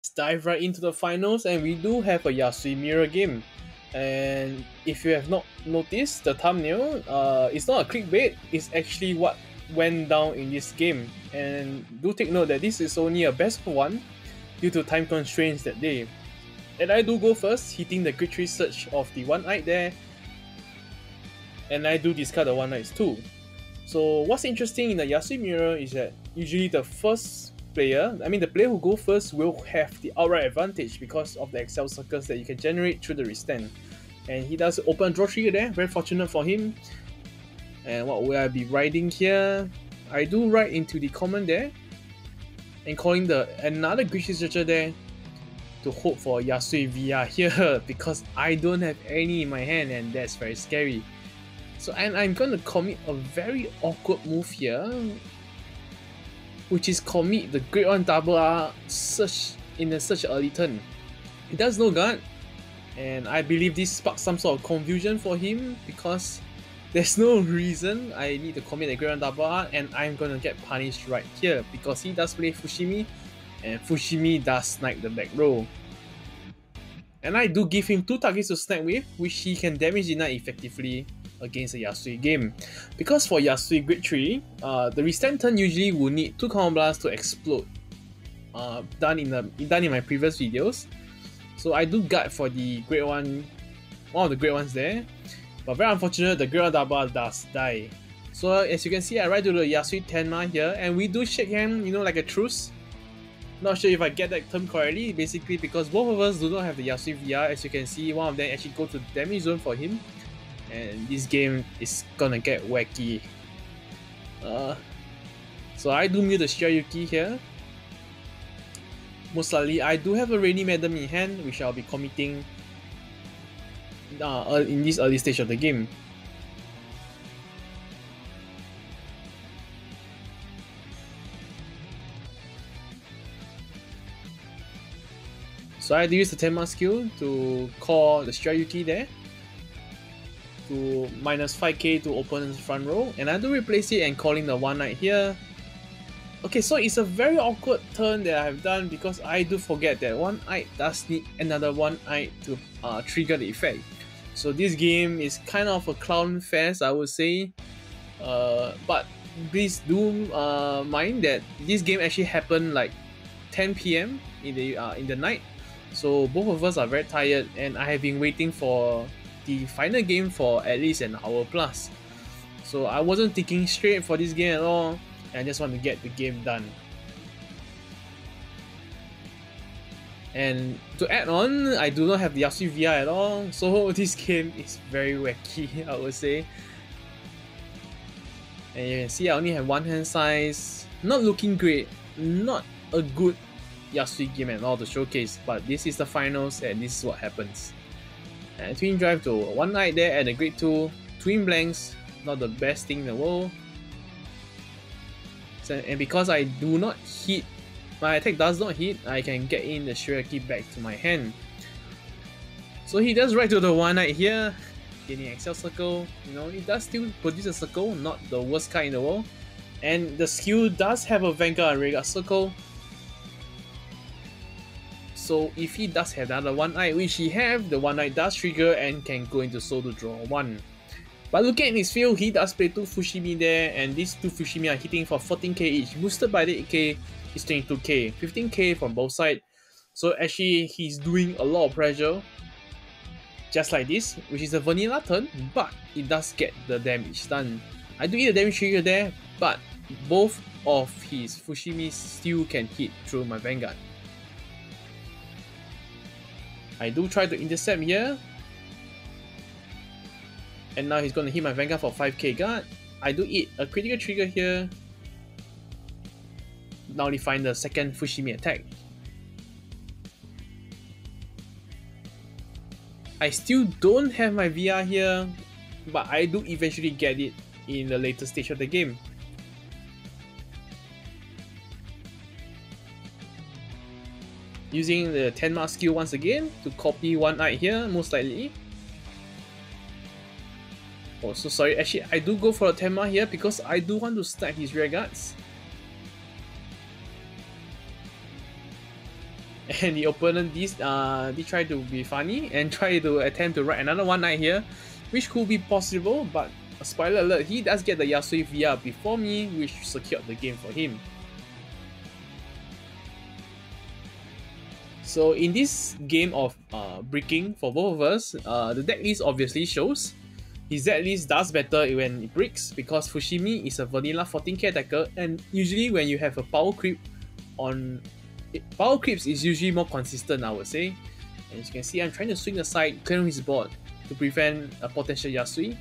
Let's dive right into the finals, and we do have a Yasuie Mirror game. And if you have not noticed the thumbnail, it's not a clickbait, it's actually what went down in this game. And do take note that this is only a best of one due to time constraints that day. And I do go first, hitting the Grid 3 search of the one-eyed there, and I do discard the one-eyed too. So what's interesting in the Yasuie Mirror is that usually the player who go first will have the outright advantage because of the Excel circles that you can generate through the restand. And he does open draw trigger there, very fortunate for him. And what will I be riding here? I do ride into the common there, and calling another Grid Searcher there to hope for Yasuie VR here because I don't have any in my hand, and that's very scary. So I'm gonna commit a very awkward move here, which is commit the Grade 1 double R search in such an early turn. He does no guard, and I believe this sparks some sort of confusion for him because there's no reason I need to commit the Grade 1 double R, and I'm gonna get punished right here because he does play Fushimi, and Fushimi does snipe the back row. And I do give him 2 targets to snipe with, which he can damage deny effectively against the Yasuie game. Because for Yasuie Grade 3, the restand turn usually will need 2 counter blasts to explode, done in my previous videos. So I do guard for the Grade 1, one of the Grade 1s there, but very unfortunate the Grade 1 double does die. So as you can see, I ride to the Yasuie Tenma here, and we do shake hand, like a truce. Not sure if I get that term correctly, basically because both of us do not have the Yasuie VR. As you can see, one of them actually go to the damage zone for him, and this game is gonna get wacky. So I do mute the Shiryuki here. Most likely, I do have a Rainy Madam in hand, which I'll be committing in this early stage of the game. So I had to use the Tenma skill to call the Shiryuki there to minus 5k to opponent's front row, and I do replace it and calling the one-eyed here. Okay, so it's a very awkward turn that I have done because I do forget that one-eyed does need another one-eyed to trigger the effect. So this game is kind of a clown fest, I would say. But please do mind that this game actually happened like 10 PM in the night. So both of us are very tired, and I have been waiting for the final game for at least an hour plus. So I wasn't thinking straight for this game at all, and I just want to get the game done. And to add on, I do not have the Yasuie VR at all, so this game is very wacky, I would say. And you can see I only have one hand size, not looking great, not a good Yasuie game at all to showcase, but this is the finals and this is what happens. And twin drive to one-eyed there at the Grade 2, twin blanks, not the best thing in the world. So, and because I do not hit, my attack does not hit, I can get in the Shiryuki back to my hand. So he does right to the one-eyed here, getting Excel circle, it does still produce a circle, not the worst card in the world. And the skill does have a Vanguard and Reguard circle. So if he does have another one-eyed, which he have, the one-eyed does trigger and can go into soul to draw 1. But looking at his field, he does play 2 Fushimi there, and these 2 Fushimi are hitting for 14k each, boosted by the 8k is 22k, 15k from both sides. So actually he's doing a lot of pressure, just like this, which is a vanilla turn, but it does get the damage done. I do eat the damage trigger there, but both of his Fushimis still can hit through my Vanguard. I do try to intercept here, and now he's going to hit my Vanguard for 5k guard. I do eat a critical trigger here, nullifying the second Fushimi attack. I still don't have my VR here, but I do eventually get it in the later stage of the game. Using the Tenma skill once again to copy one-eyed here, most likely. Oh, so sorry, actually I do go for a Tenma here because I do want to stack his rear guards. And the opponent they try to be funny and try to attempt to write another one night here, which could be possible, but spoiler alert, he does get the Yasuie VR before me, which secured the game for him. So in this game of bricking for both of us, the deck list obviously shows. His deck list does better when it bricks because Fushimi is a vanilla 14k attacker, and usually when you have a power creep on... Power creeps is usually more consistent, I would say. And as you can see, I'm trying to swing aside, clearing his board to prevent a potential Yasuie.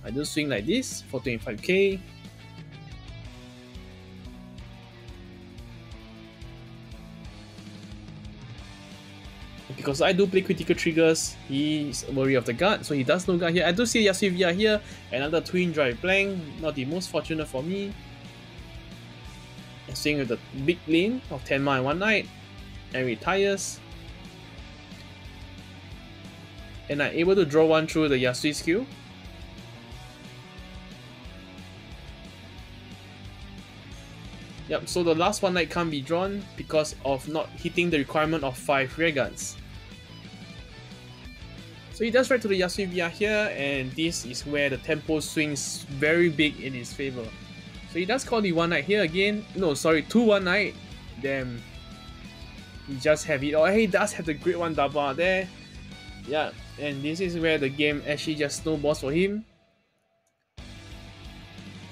I do swing like this for 25k. Because I do play critical triggers, he's worried of the guard, so he does no guard here. I do see Yasuie VR here, another twin drive blank, not the most fortunate for me. And swing with the big lane of 10 mana in one night, and retires. And I'm able to draw one through the Yasuie skill. Yep, so the last one night can't be drawn because of not hitting the requirement of 5 rear guards. So he does right to the Yasuie VR here, and this is where the tempo swings very big in his favor. So he does call the one night here again. No, sorry, 2 one night. Damn. He just have it. Oh, he does have the great one double there. Yeah, and this is where the game actually just snowballs for him.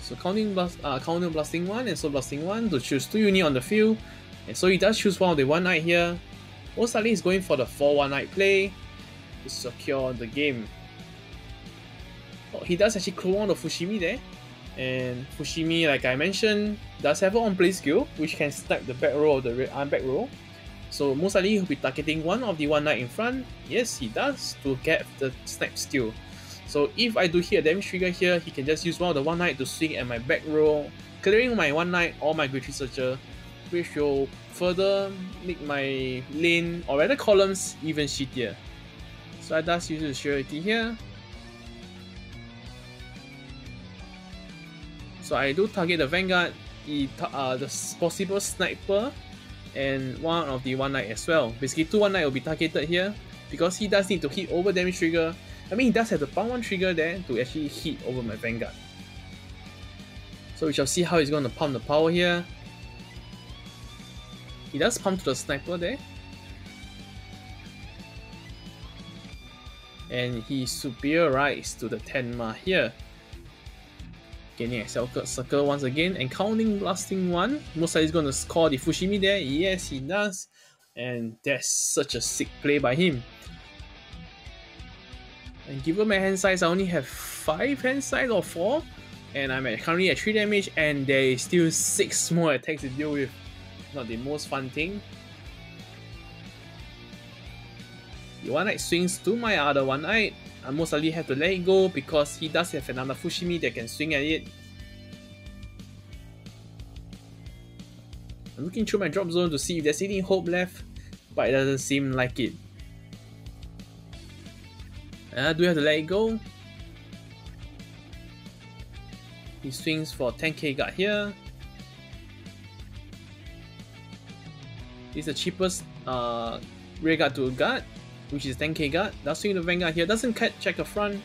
So counter blasting 1 and soul blasting 1 to choose 2 units on the field. And so he does choose one of the one night here. Most likely he's going for the 4 one night play to secure the game. Oh, he does actually clone on the Fushimi there. And Fushimi, like I mentioned, does have an on-play skill, which can snipe the back row of the back row. So most likely he'll be targeting one of the one night in front. Yes, he does, to get the snipe skill. So if I do hit a damage trigger here, he can just use one of the one night to swing at my back row, clearing my one night or my Great Tree Searcher, which will further make my lane, or rather columns, even shittier. So I does use the surety here. So I do target the Vanguard, the possible sniper, and one of the one night as well. Basically 2 one night will be targeted here because he does need to hit over damage trigger. I mean, he does have the pound 1 trigger there to actually hit over my Vanguard. So we shall see how he's going to pump the power here. He does pump to the sniper there. And he superiorized to the 10 ma here. Gaining Excel Circle once again and counting blasting 1. Most likely he's going to score the Fushimi there. Yes, he does. And that's such a sick play by him. And given my hand size, I only have 5 hand size or 4. And I'm currently at 3 damage, and there is still 6 more attacks to deal with. Not the most fun thing. The one night swings to my other one night. I most likely have to let it go because he does have another Fushimi that can swing at it. I'm looking through my drop zone to see if there's any hope left, but it doesn't seem like it. And I do have to let it go. He swings for 10k guard here. This is the cheapest rear guard to guard, which is 10k guard. Does swing the Vanguard here, doesn't check the front.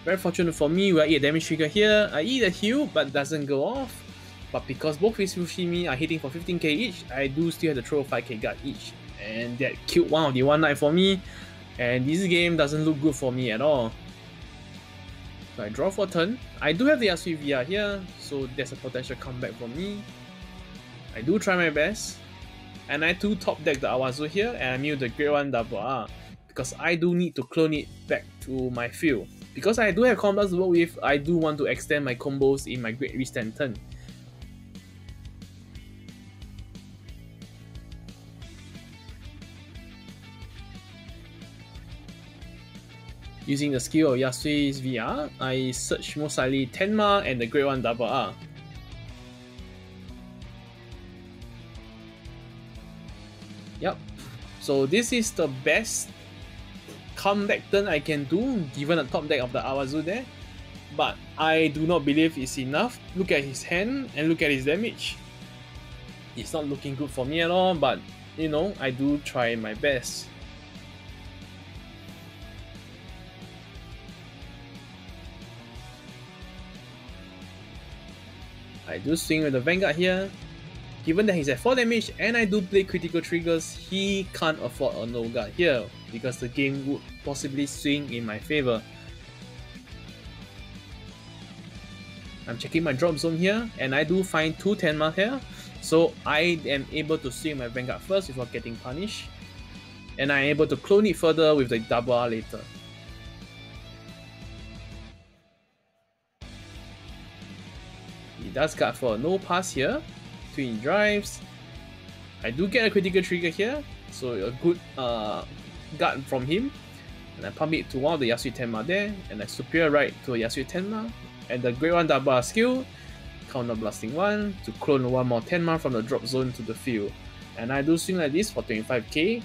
Very fortunate for me, where I eat a damage trigger here. I eat a heal, but doesn't go off. But because both his Fushimi are hitting for 15k each, I do still have to throw 5k guard each. And that killed one of the one night for me. And this game doesn't look good for me at all. So I draw for a turn. I do have the Yasuie VR here, so there's a potential comeback for me. I do try my best. And I do top deck the Awazu here, and I mill the Great One double R. Because I do need to clone it back to my field. Because I do have combos to work with, I do want to extend my combos in my Great Restand turn. Using the skill of Yasuie's VR, I search most likely Tenma and the Great One double R. Yep, so this is the best comeback turn I can do given the top deck of the Awazu there. But I do not believe it's enough. Look at his hand and look at his damage. It's not looking good for me at all, but you know, I do try my best. I do swing with the Vanguard here. Given that he's at 4 damage and I do play critical triggers, he can't afford a no guard here because the game would possibly swing in my favor. I'm checking my drop zone here and I do find 2 Tenma here, so I am able to swing my Vanguard first before getting punished, and I'm able to clone it further with the double R later. He does guard for a no pass here. Twin drives. I do get a critical trigger here, so a good guard from him. And I pump it to one of the Yasuie Tenma there, and I superior right to a Yasuie Tenma. And the Great One double R skill, counter blasting 1 to clone one more Tenma from the drop zone to the field. And I do swing like this for 25k.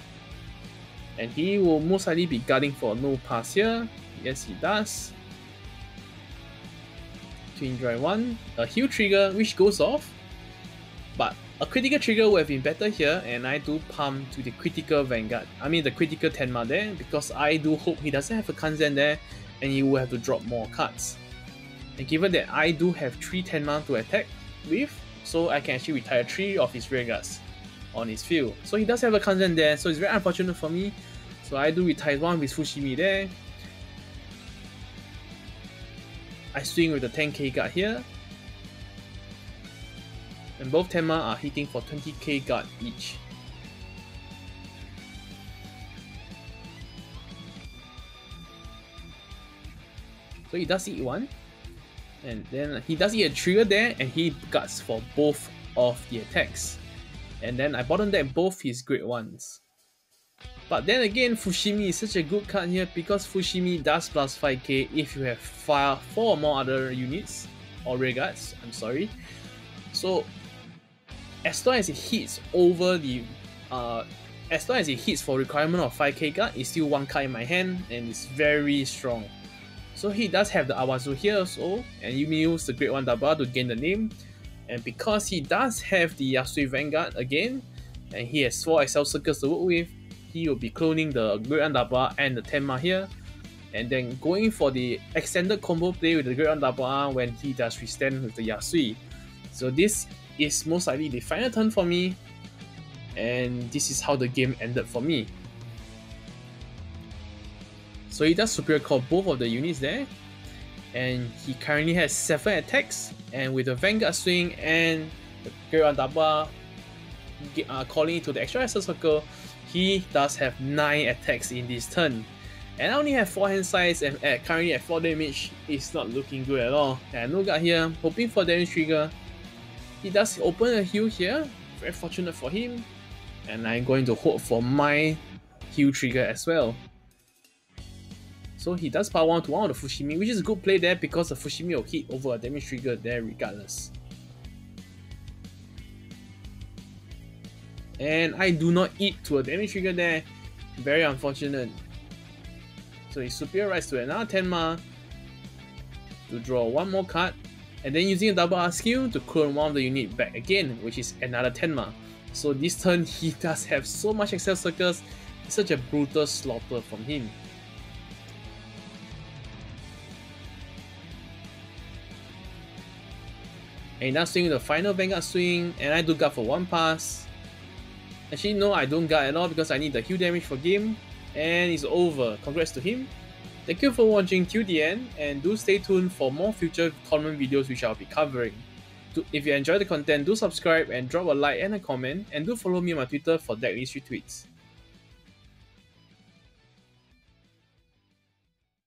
And he will most likely be guarding for a no pass here. Yes, he does. Twin drive 1, a heal trigger which goes off, but a critical trigger would have been better here, and I do pump to the critical Vanguard, the critical Tenma there, because I do hope he doesn't have a Kanzen there and he will have to drop more cards. And given that I do have 3 Tenma to attack with, so I can actually retire 3 of his rear guards on his field. So he does have a Kanzen there, so it's very unfortunate for me. So I do retire 1 with Fushimi there. I swing with the 10k guard here. And both Tenma are hitting for 20k guard each. So he does eat 1. And then he does eat a trigger there, and he guards for both of the attacks. And then I bottom deck both his great ones. But then again, Fushimi is such a good card here because Fushimi does plus 5k if you have 4 or more other units or rear guards, I'm sorry. So as long as it hits over the as long as it hits for requirement of 5k guard, it's still 1 card in my hand and it's very strong. So he does have the Awazu here also, and you may use the Great One double to gain the name. And because he does have the Yasuie Vanguard again, and he has 4 Excel circles to work with, he will be cloning the Great One double and the Tenma here, and then going for the extended combo play with the Great One double when he does restand with the Yasuie. So this is most likely the final turn for me, and this is how the game ended for me. So he does superior call both of the units there, and he currently has 7 attacks, and with the Vanguard swing and the Great One double calling it to the extra Excel circle, he does have 9 attacks in this turn. And I only have 4 hand size and currently at 4 damage. It's not looking good at all. And no guard here, hoping for damage trigger. He does open a heal here, very fortunate for him. And I'm going to hope for my heal trigger as well. So he does power 1 to one of the Fushimi, which is a good play there because the Fushimi will hit over a damage trigger there regardless. And I do not eat to a damage trigger there, very unfortunate. So he superior rides to another Tenma to draw 1 more card, and then using a double R skill to clone one of the unit back again, which is another Tenma. So this turn he does have so much Excel circles, such a brutal slaughter from him. And now swing the final Vanguard swing, and I do guard for 1 pass. Actually no, I don't guard at all because I need the heal damage for game. And it's over. Congrats to him. Thank you for watching till the end, and do stay tuned for more future tournament videos which I'll be covering. If you enjoy the content, do subscribe and drop a like and a comment, and do follow me on my Twitter for decklist retweets.